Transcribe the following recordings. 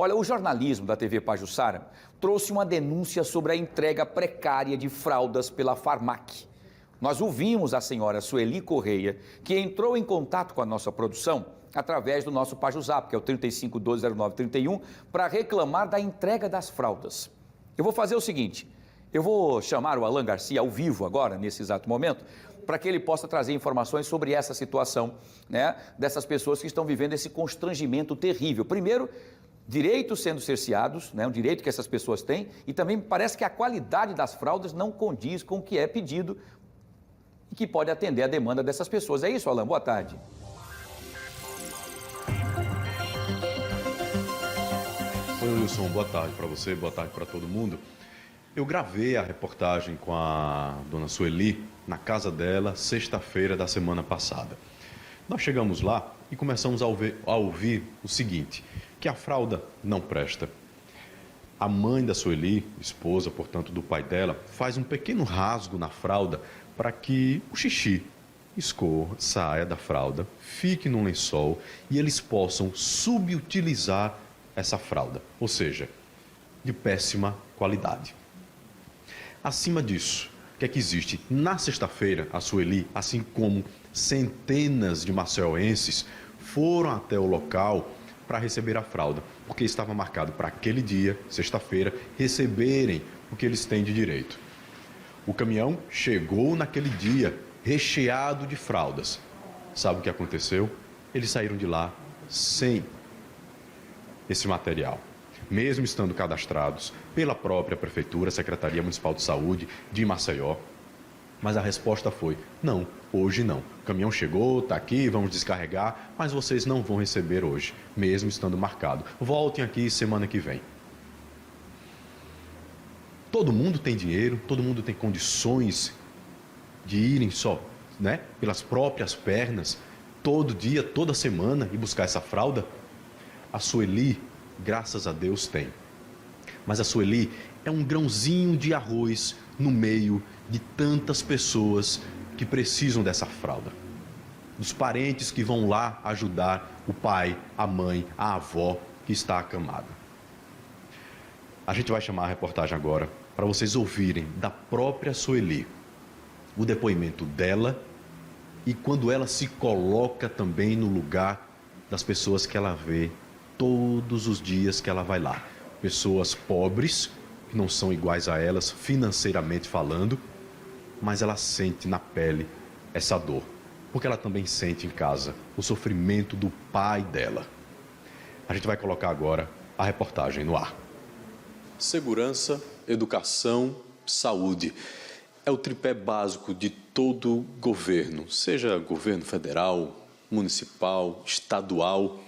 Olha, o jornalismo da TV Pajuçara trouxe uma denúncia sobre a entrega precária de fraldas pela Farmac. Nós ouvimos a senhora Sueli Correia, que entrou em contato com a nossa produção através do nosso Pajuzap, que é o 35120931, para reclamar da entrega das fraldas. Eu vou fazer o seguinte, eu vou chamar o Alan Garcia ao vivo agora, nesse exato momento, para que ele possa trazer informações sobre essa situação, né, dessas pessoas que estão vivendo esse constrangimento terrível. Primeiro, direitos sendo cerceados, né, um direito que essas pessoas têm, e também parece que a qualidade das fraldas não condiz com o que é pedido e que pode atender a demanda dessas pessoas. É isso, Alan? Boa tarde. Oi, Wilson, boa tarde para você, boa tarde para todo mundo. Eu gravei a reportagem com a dona Sueli na casa dela, sexta-feira da semana passada. Nós chegamos lá e começamos a ouvir o seguinte, que a fralda não presta. A mãe da Sueli, esposa, portanto, do pai dela, faz um pequeno rasgo na fralda para que o xixi escorra, saia da fralda, fique num lençol e eles possam subutilizar essa fralda, ou seja, de péssima qualidade. Acima disso, o que é que existe? Na sexta-feira, a Sueli, assim como centenas de maceienses, foram até o local para receber a fralda, porque estava marcado para aquele dia, sexta-feira, receberem o que eles têm de direito. O caminhão chegou naquele dia recheado de fraldas. Sabe o que aconteceu? Eles saíram de lá sem esse material, mesmo estando cadastrados pela própria Prefeitura, Secretaria Municipal de Saúde de Maceió. Mas a resposta foi, não, hoje não. O caminhão chegou, está aqui, vamos descarregar, mas vocês não vão receber hoje, mesmo estando marcado. Voltem aqui semana que vem. Todo mundo tem dinheiro, todo mundo tem condições de irem só, né, pelas próprias pernas, todo dia, toda semana e buscar essa fralda? A Sueli, graças a Deus, tem. Mas a Sueli é um grãozinho de arroz no meio de tantas pessoas que precisam dessa fralda. Dos parentes que vão lá ajudar o pai, a mãe, a avó que está acamada. A gente vai chamar a reportagem agora para vocês ouvirem da própria Sueli o depoimento dela e quando ela se coloca também no lugar das pessoas que ela vê todos os dias que ela vai lá. Pessoas pobres, que não são iguais a elas, financeiramente falando, mas ela sente na pele essa dor, porque ela também sente em casa o sofrimento do pai dela. A gente vai colocar agora a reportagem no ar. Segurança, educação, saúde. É o tripé básico de todo governo, seja governo federal, municipal, estadual.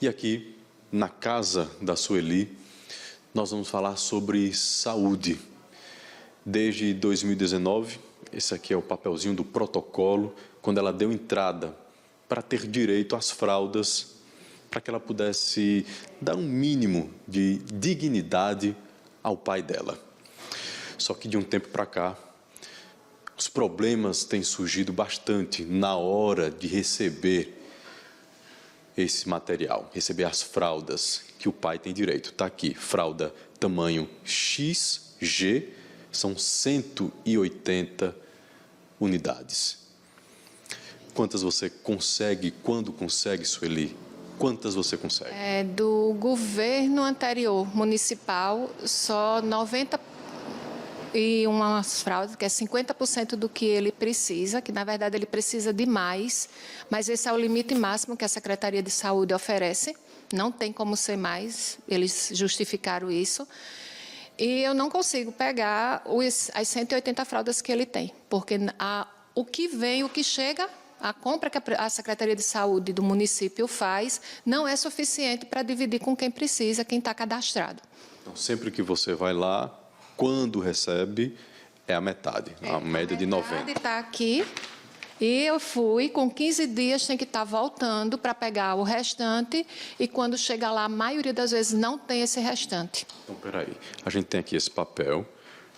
E aqui, na casa da Sueli, nós vamos falar sobre saúde. Desde 2019, esse aqui é o papelzinho do protocolo, quando ela deu entrada para ter direito às fraldas, para que ela pudesse dar um mínimo de dignidade ao pai dela. Só que de um tempo para cá, os problemas têm surgido bastante na hora de receber esse material, receber as fraldas que o pai tem direito. Está aqui, fralda tamanho XG, são 180 unidades. Quantas você consegue, quando consegue, Sueli? Quantas você consegue? Do governo anterior, municipal, só 90 e umas fraldas, que é 50% do que ele precisa, que na verdade ele precisa de mais, mas esse é o limite máximo que a Secretaria de Saúde oferece, não tem como ser mais, eles justificaram isso, e eu não consigo pegar as 180 fraldas que ele tem, porque o que vem, o que chega, a compra que a Secretaria de Saúde do município faz, não é suficiente para dividir com quem precisa, quem está cadastrado. Então, sempre que você vai lá, quando recebe, é a metade, a média de 90. Está aqui, e eu fui, com 15 dias tem que estar voltando para pegar o restante, e quando chega lá, a maioria das vezes não tem esse restante. Então, peraí, a gente tem aqui esse papel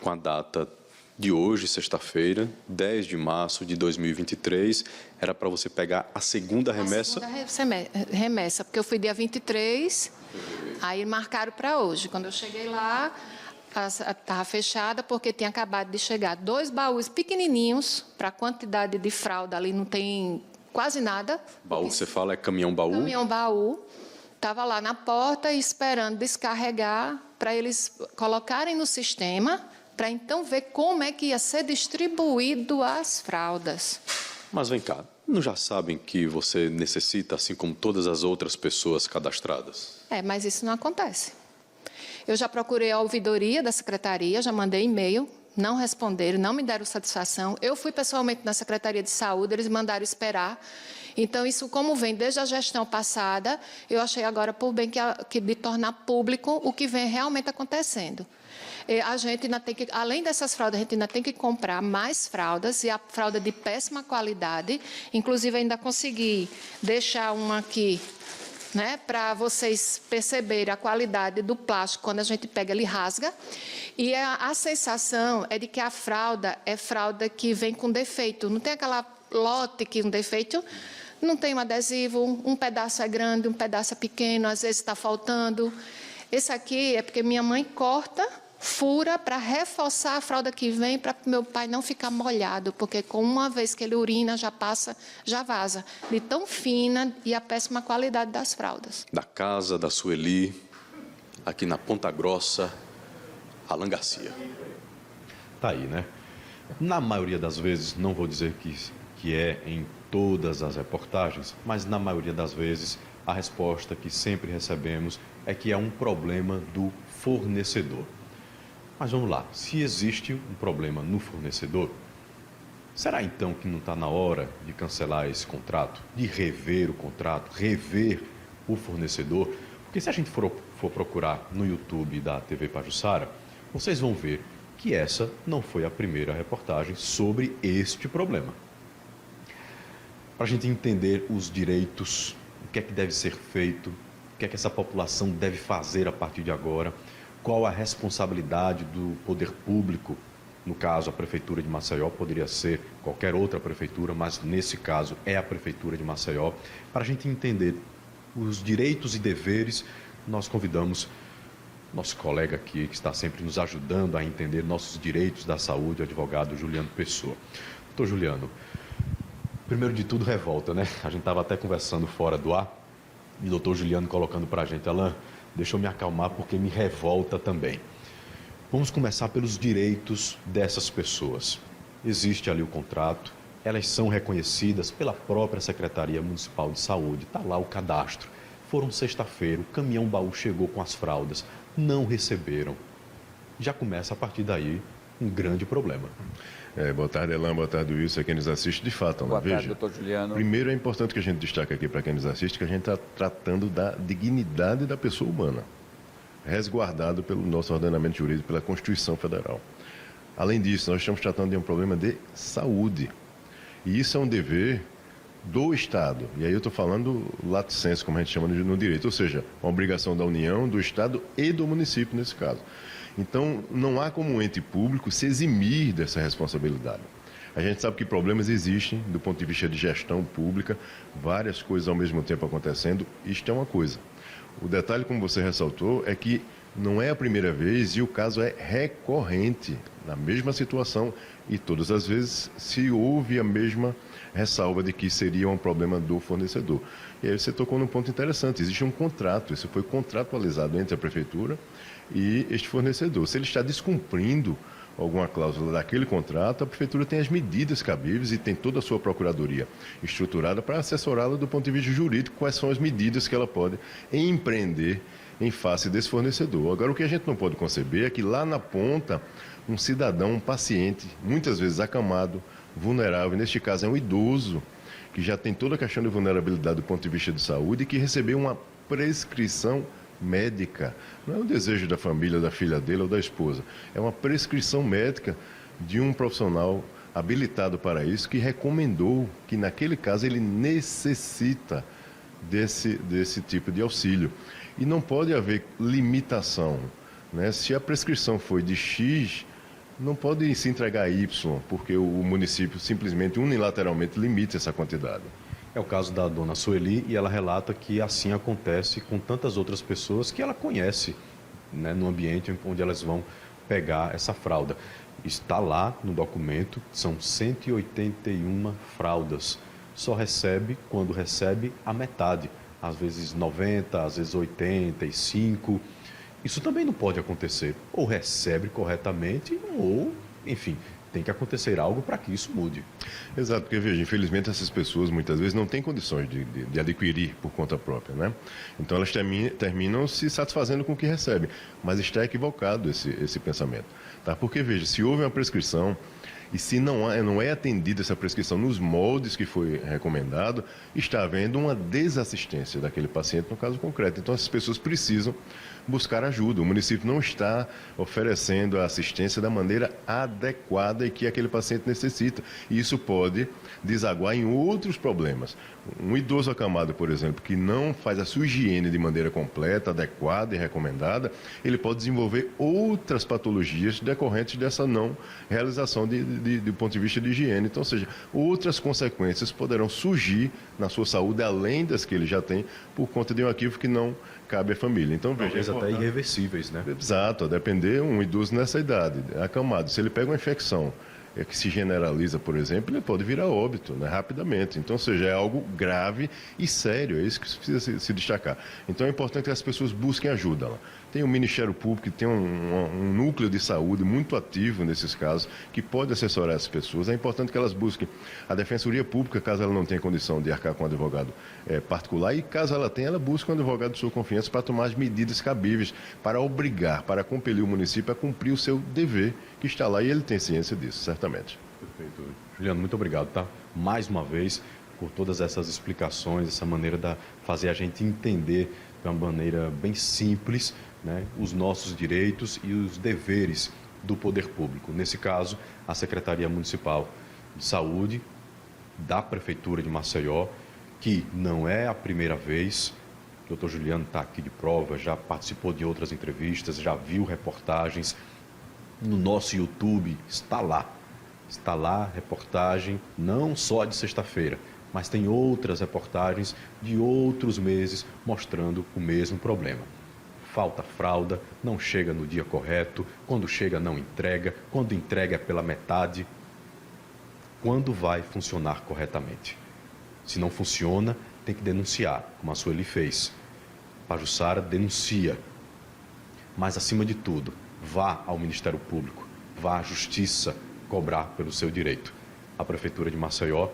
com a data de hoje, sexta-feira, 10 de março de 2023, era para você pegar a segunda remessa? A segunda remessa, porque eu fui dia 23 Aí marcaram para hoje. Quando eu cheguei lá, estava fechada porque tinha acabado de chegar 2 baús pequenininhos, para a quantidade de fralda ali não tem quase nada. Baú que você fala é caminhão-baú? Caminhão-baú. Estava lá na porta esperando descarregar para eles colocarem no sistema, para então ver como é que ia ser distribuído as fraldas. Mas vem cá, não já sabem que você necessita, assim como todas as outras pessoas cadastradas? Mas isso não acontece. Eu já procurei a ouvidoria da secretaria, já mandei e-mail, não responderam, não me deram satisfação. Eu fui pessoalmente na Secretaria de Saúde, eles mandaram esperar. Então, isso, como vem desde a gestão passada, eu achei agora por bem que de tornar público o que vem realmente acontecendo. A gente ainda tem que, além dessas fraldas, a gente ainda tem que comprar mais fraldas, e a fralda de péssima qualidade. Inclusive, ainda consegui deixar uma aqui, né, para vocês perceberem a qualidade do plástico. Quando a gente pega, ele rasga. E a sensação é de que a fralda é fralda que vem com defeito. Não tem aquela lote que um defeito, não tem um adesivo, um pedaço é grande, um pedaço é pequeno, às vezes está faltando. Esse aqui é porque minha mãe corta, fura para reforçar a fralda que vem, para meu pai não ficar molhado, porque com uma vez que ele urina, já passa, já vaza. De tão fina e a péssima qualidade das fraldas. Da casa da Sueli, aqui na Ponta Grossa, Alan Garcia. Tá aí, né? Na maioria das vezes, não vou dizer que é em todas as reportagens, mas na maioria das vezes, a resposta que sempre recebemos é que é um problema do fornecedor. Mas vamos lá, se existe um problema no fornecedor, será então que não está na hora de cancelar esse contrato, de rever o contrato, rever o fornecedor? Porque se a gente for procurar no YouTube da TV Pajuçara, vocês vão ver que essa não foi a primeira reportagem sobre este problema. Para a gente entender os direitos, o que é que deve ser feito, o que é que essa população deve fazer a partir de agora, qual a responsabilidade do poder público, no caso a Prefeitura de Maceió, poderia ser qualquer outra prefeitura, mas nesse caso é a Prefeitura de Maceió. Para a gente entender os direitos e deveres, nós convidamos nosso colega aqui, que está sempre nos ajudando a entender nossos direitos da saúde, o advogado Juliano Pessoa. Doutor Juliano, primeiro de tudo, revolta, né? A gente estava até conversando fora do ar, e o doutor Juliano colocando para a gente, Alan, deixa eu me acalmar porque me revolta também. Vamos começar pelos direitos dessas pessoas. Existe ali o contrato, elas são reconhecidas pela própria Secretaria Municipal de Saúde, está lá o cadastro. Foram sexta-feira, o caminhão-baú chegou com as fraldas, não receberam. Já começa a partir daí um grande problema. Boa tarde, Elan, boa tarde, Wilson, quem nos assiste de fato. Boa tarde, veja, doutor Juliano. Primeiro é importante que a gente destaque aqui para quem nos assiste que a gente está tratando da dignidade da pessoa humana, resguardado pelo nosso ordenamento jurídico, pela Constituição Federal. Além disso, nós estamos tratando de um problema de saúde. E isso é um dever do Estado. E aí eu estou falando lato sensu, como a gente chama no direito, ou seja, uma obrigação da União, do Estado e do município nesse caso. Então, não há como um ente público se eximir dessa responsabilidade. A gente sabe que problemas existem do ponto de vista de gestão pública, várias coisas ao mesmo tempo acontecendo, isto é uma coisa. O detalhe, como você ressaltou, é que não é a primeira vez e o caso é recorrente, na mesma situação, e todas as vezes se houve a mesma ressalva de que seria um problema do fornecedor. E aí você tocou num ponto interessante, existe um contrato, isso foi contratualizado entre a Prefeitura e este fornecedor. Se ele está descumprindo alguma cláusula daquele contrato, a Prefeitura tem as medidas cabíveis e tem toda a sua procuradoria estruturada para assessorá-la do ponto de vista jurídico, quais são as medidas que ela pode empreender em face desse fornecedor. Agora, o que a gente não pode conceber é que lá na ponta, um cidadão, um paciente, muitas vezes acamado, vulnerável, neste caso é um idoso, que já tem toda a questão de vulnerabilidade do ponto de vista de saúde e que recebeu uma prescrição médica. Não é um desejo da família, da filha dele ou da esposa. É uma prescrição médica de um profissional habilitado para isso que recomendou que, naquele caso, ele necessita desse tipo de auxílio. E não pode haver limitação, né? Se a prescrição foi de X, não pode se entregar Y, porque o município simplesmente, unilateralmente, limita essa quantidade. É o caso da dona Sueli e ela relata que assim acontece com tantas outras pessoas que ela conhece, né, no ambiente onde elas vão pegar essa fralda. Está lá no documento, são 181 fraldas. Só recebe, quando recebe, a metade. Às vezes 90, às vezes 85. Isso também não pode acontecer. Ou recebe corretamente, ou, enfim, tem que acontecer algo para que isso mude. Exato, porque veja, infelizmente essas pessoas muitas vezes não têm condições de adquirir por conta própria, né? Então elas terminam se satisfazendo com o que recebem, mas está equivocado esse pensamento, tá? Porque veja, se houve uma prescrição e se não é atendida essa prescrição nos moldes que foi recomendado, está havendo uma desassistência daquele paciente no caso concreto. Então essas pessoas precisam buscar ajuda. O município não está oferecendo a assistência da maneira adequada e que aquele paciente necessita. E isso pode desaguar em outros problemas. Um idoso acamado, por exemplo, que não faz a sua higiene de maneira completa, adequada e recomendada, ele pode desenvolver outras patologias decorrentes dessa não realização do ponto de vista de higiene. Então, ou seja, outras consequências poderão surgir na sua saúde, além das que ele já tem, por conta de um equívoco que não cabe à família. Então, veja, talvez até irreversíveis, né? Exato, a depender um idoso nessa idade, acamado. Se ele pega uma infecção que se generaliza, por exemplo, ele pode vir a óbito, né, rapidamente. Então, ou seja, é algo grave e sério, é isso que precisa se destacar. Então, é importante que as pessoas busquem ajuda lá. Tem o Ministério Público, que tem um núcleo de saúde muito ativo nesses casos, que pode assessorar essas pessoas. É importante que elas busquem a Defensoria Pública, caso ela não tenha condição de arcar com um advogado particular, e caso ela tenha, ela busca um advogado de sua confiança para tomar as medidas cabíveis, para obrigar, para compelir o município a cumprir o seu dever, que está lá, e ele tem ciência disso, certamente. Perfeito. Juliano, muito obrigado, tá? Mais uma vez, por todas essas explicações, essa maneira de fazer a gente entender de uma maneira bem simples, né, os nossos direitos e os deveres do poder público. Nesse caso, a Secretaria Municipal de Saúde da Prefeitura de Maceió, que não é a primeira vez, o Dr. Juliano está aqui de prova, já participou de outras entrevistas, já viu reportagens no nosso YouTube, está lá reportagem não só de sexta-feira, mas tem outras reportagens de outros meses mostrando o mesmo problema. Falta fralda, não chega no dia correto, quando chega não entrega, quando entrega é pela metade. Quando vai funcionar corretamente? Se não funciona, tem que denunciar, como a Sueli fez. Pajuçara denuncia. Mas, acima de tudo, vá ao Ministério Público, vá à Justiça cobrar pelo seu direito. A Prefeitura de Maceió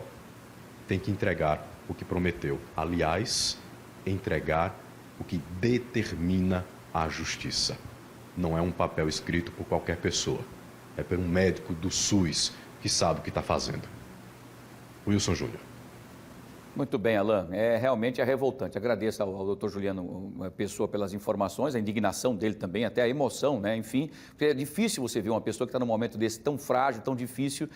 tem que entregar o que prometeu. Aliás, entregar o que determina a justiça. Não é um papel escrito por qualquer pessoa. É por um médico do SUS que sabe o que está fazendo. Wilson Júnior. Muito bem, Alain. Realmente é revoltante. Agradeço ao doutor Juliano Pessoa pelas informações, a indignação dele também, até a emoção, né? Enfim, porque é difícil você ver uma pessoa que está num momento desse tão frágil, tão difícil,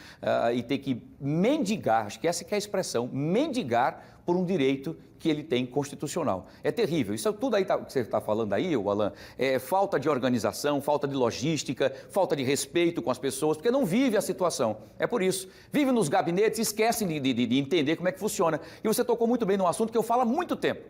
e ter que mendigar, acho que essa que é a expressão, mendigar por um direito que ele tem constitucional. É terrível. Isso tudo aí que você está falando aí, Alain, é falta de organização, falta de logística, falta de respeito com as pessoas, porque não vive a situação. É por isso. Vive nos gabinetes e esquecem de entender como é que funciona. E você tocou muito bem num assunto que eu falo há muito tempo.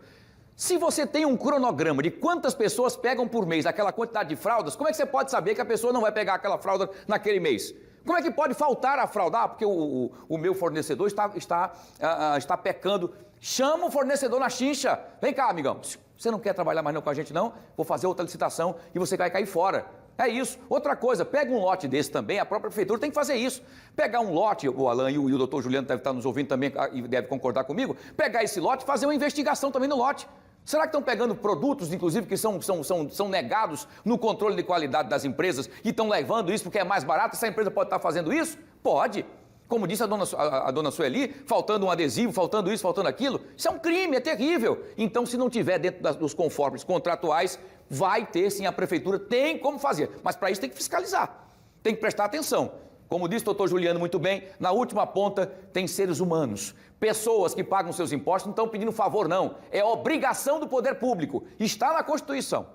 Se você tem um cronograma de quantas pessoas pegam por mês aquela quantidade de fraldas, como é que você pode saber que a pessoa não vai pegar aquela fralda naquele mês? Como é que pode faltar a fralda? Porque o meu fornecedor está pecando. Chama o fornecedor na chincha. Vem cá, amigão. Você não quer trabalhar mais não com a gente, não? Vou fazer outra licitação e você vai cair fora. É isso. Outra coisa, pega um lote desse também, a própria prefeitura tem que fazer isso. Pegar um lote, o Alain e o doutor Juliano devem estar nos ouvindo também e deve concordar comigo, pegar esse lote e fazer uma investigação também no lote. Será que estão pegando produtos, inclusive, que são negados no controle de qualidade das empresas e estão levando isso porque é mais barato? Essa empresa pode estar fazendo isso? Pode. Como disse a dona Sueli, faltando um adesivo, faltando isso, faltando aquilo. Isso é um crime, é terrível. Então, se não tiver dentro dos conformes contratuais, vai ter sim, a prefeitura tem como fazer. Mas para isso tem que fiscalizar, tem que prestar atenção. Como disse o doutor Juliano muito bem, na última ponta tem seres humanos. Pessoas que pagam seus impostos não estão pedindo favor, não. É obrigação do poder público. Está na Constituição.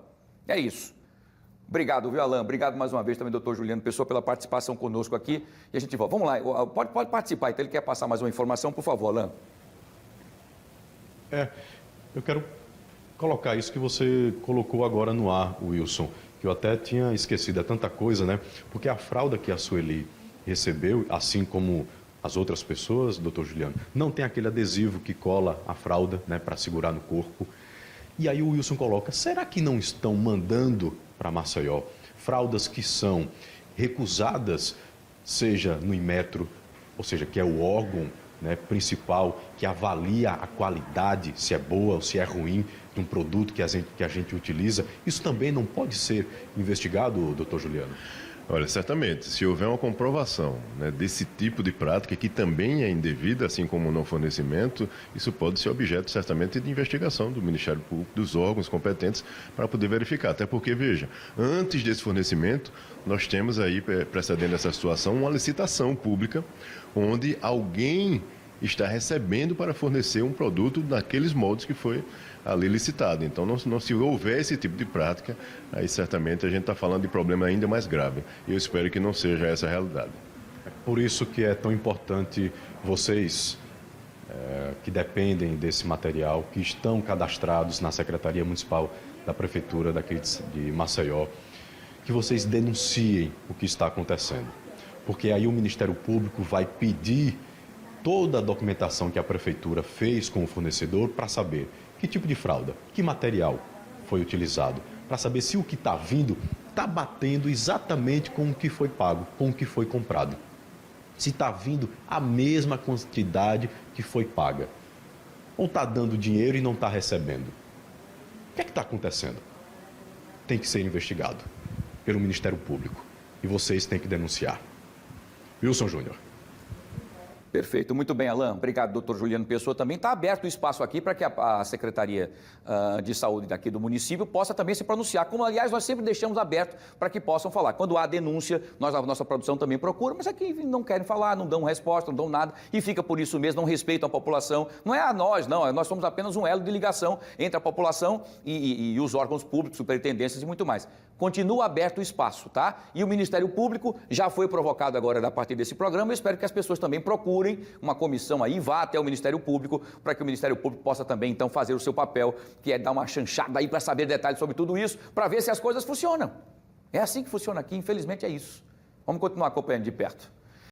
É isso. Obrigado, viu, Alain? Obrigado mais uma vez também, doutor Juliano Pessoa, pela participação conosco aqui. E a gente volta. Vamos lá, pode participar. Então, ele quer passar mais uma informação, por favor, Alain. Eu quero colocar isso que você colocou agora no ar, Wilson, que eu até tinha esquecido, é tanta coisa, né? Porque a fralda que a Sueli recebeu, assim como as outras pessoas, doutor Juliano, não tem aquele adesivo que cola a fralda, né, para segurar no corpo. E aí o Wilson coloca, será que não estão mandando para Maceió fraldas que são recusadas, seja no Inmetro, ou seja, que é o órgão, né, principal que avalia a qualidade, se é boa ou se é ruim de um produto que a gente utiliza? Isso também não pode ser investigado, doutor Juliano? Olha, certamente, se houver uma comprovação, né, desse tipo de prática, que também é indevida, assim como no fornecimento, isso pode ser objeto, certamente, de investigação do Ministério Público, dos órgãos competentes, para poder verificar. Até porque, veja, antes desse fornecimento, nós temos aí, precedendo essa situação, uma licitação pública, onde alguém está recebendo para fornecer um produto naqueles moldes que foi ali licitado. Então, não se houver esse tipo de prática, aí certamente a gente está falando de problema ainda mais grave. E eu espero que não seja essa a realidade. É por isso que é tão importante vocês que dependem desse material, que estão cadastrados na Secretaria Municipal da Prefeitura daqui de Maceió, que vocês denunciem o que está acontecendo. Porque aí o Ministério Público vai pedir toda a documentação que a Prefeitura fez com o fornecedor para saber que tipo de fralda, que material foi utilizado, para saber se o que está vindo está batendo exatamente com o que foi pago, com o que foi comprado. Se está vindo a mesma quantidade que foi paga. Ou está dando dinheiro e não está recebendo. O que é que está acontecendo? Tem que ser investigado pelo Ministério Público. E vocês têm que denunciar. Wilson Júnior. Perfeito, muito bem, Alain. Obrigado, doutor Juliano Pessoa. Também está aberto o espaço aqui para que a Secretaria de Saúde daqui do município possa também se pronunciar, como, aliás, nós sempre deixamos aberto para que possam falar. Quando há denúncia, a nossa produção também procura, mas aqui não querem falar, não dão resposta, não dão nada e fica por isso mesmo, não respeitam a população. Não é a nós, não, nós somos apenas um elo de ligação entre a população e os órgãos públicos, superintendências e muito mais. Continua aberto o espaço, tá? E o Ministério Público já foi provocado agora a partir desse programa. Eu espero que as pessoas também procurem uma comissão aí, vá até o Ministério Público, para que o Ministério Público possa também, então, fazer o seu papel, que é dar uma chanchada aí para saber detalhes sobre tudo isso, para ver se as coisas funcionam. É assim que funciona aqui, infelizmente é isso. Vamos continuar acompanhando de perto.